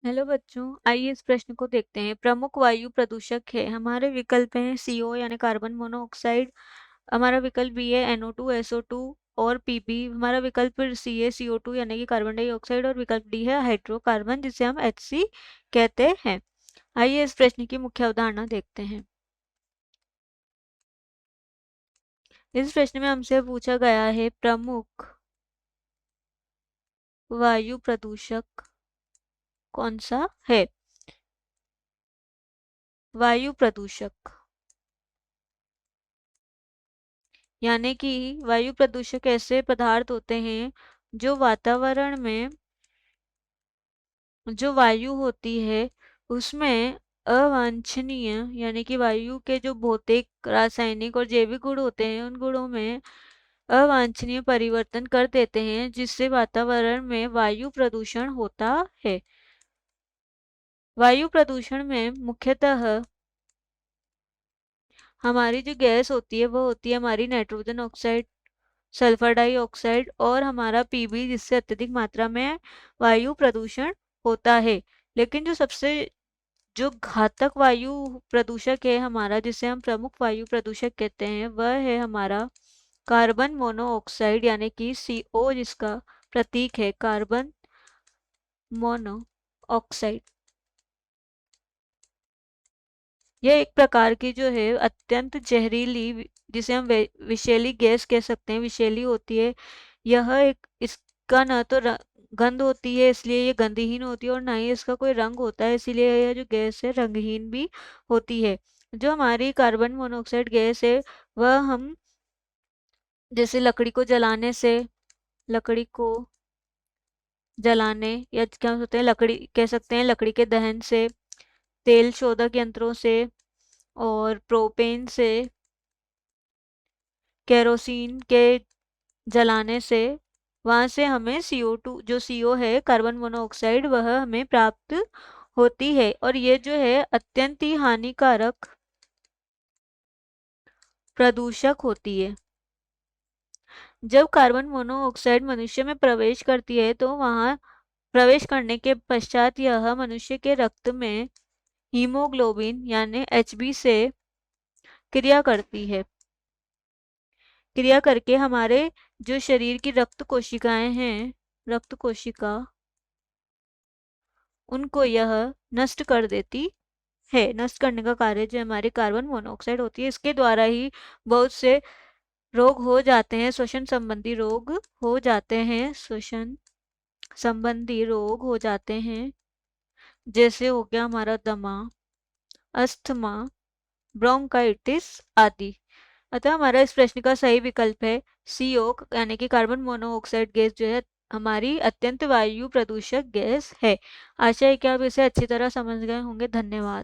Hello बच्चों, आइए इस प्रश्न को देखते हैं। प्रमुख वायु प्रदूषक है। हमारे विकल्प हैं CO यानी कार्बन मोनोऑक्साइड, हमारा विकल्प बी है NO2 SO2 और PB, हमारा विकल्प फिर सी है CO2 यानी कि कार्बन डाइऑक्साइड और विकल्प डी है हाइड्रोकार्बन जिसे हम HC कहते हैं। आइए इस प्रश्न की मुख्य अवधारणा देखते हैं। इस प्रश्न में हमसे पूछा गया है प्रमुख वायु प्रदूषक कौन सा है। वायु प्रदूषक यानी कि वायु प्रदूषक ऐसे पदार्थ होते हैं जो वातावरण में जो वायु होती है उसमें अवांछनीय यानी कि वायु के जो भौतिक, रासायनिक और जैविक गुण होते हैं उन गुणों में अवांछनीय परिवर्तन कर देते हैं, जिससे वातावरण में वायु प्रदूषण होता है। वायु प्रदूषण में मुख्यतः हमारी जो गैस होती है वो होती है हमारी नाइट्रोजन ऑक्साइड, सल्फर डाइऑक्साइड और हमारा PB, जिससे अत्यधिक मात्रा में वायु प्रदूषण होता है। लेकिन जो घातक वायु प्रदूषक है हमारा, जिसे हम प्रमुख वायु प्रदूषक कहते हैं, वह है हमारा कार्बन मोनोऑक्साइड यानी कि CO, जिसका प्रतीक है कार्बन मोनोऑक्साइड। यह एक प्रकार की जो है अत्यंत जहरीली, जिसे हम विषैली गैस कह सकते हैं, विषैली होती है। यह एक इसका ना तो गंध होती है इसलिए ये गंधहीन होती है और ना ही इसका कोई रंग होता है, इसीलिए यह जो गैस है रंगहीन भी होती है। जो हमारी कार्बन मोनोऑक्साइड गैस है वह हम जैसे लकड़ी को जलाने या क्या होते हैं लकड़ी कह सकते हैं, लकड़ी के दहन से, तेल शोधक यंत्रों से और प्रोपेन से, केरोसिन के जलाने से, वहां से हमें CO2 जो CO है कार्बन मोनोऑक्साइड वह हमें प्राप्त होती है और ये जो है अत्यंत ही हानिकारक प्रदूषक होती है। जब कार्बन मोनोऑक्साइड मनुष्य में प्रवेश करती है तो वहां प्रवेश करने के पश्चात यह मनुष्य के रक्त में हीमोग्लोबिन यानी HB से क्रिया करती है। क्रिया करके हमारे जो शरीर की रक्त कोशिकाएं हैं, रक्त कोशिका, उनको यह नष्ट कर देती है। नष्ट करने का कार्य जो हमारी कार्बन मोनोऑक्साइड होती है, इसके द्वारा ही बहुत से रोग हो जाते हैं, श्वसन संबंधी रोग हो जाते हैं, श्वसन संबंधी रोग हो जाते हैं, जैसे हो गया हमारा दमा, अस्थमा, ब्रोंकाइटिस आदि। अतः हमारा इस प्रश्न का सही विकल्प है CO यानी कि कार्बन मोनोऑक्साइड गैस जो है हमारी अत्यंत वायु प्रदूषक गैस है। आशा है कि आप इसे अच्छी तरह समझ गए होंगे। धन्यवाद।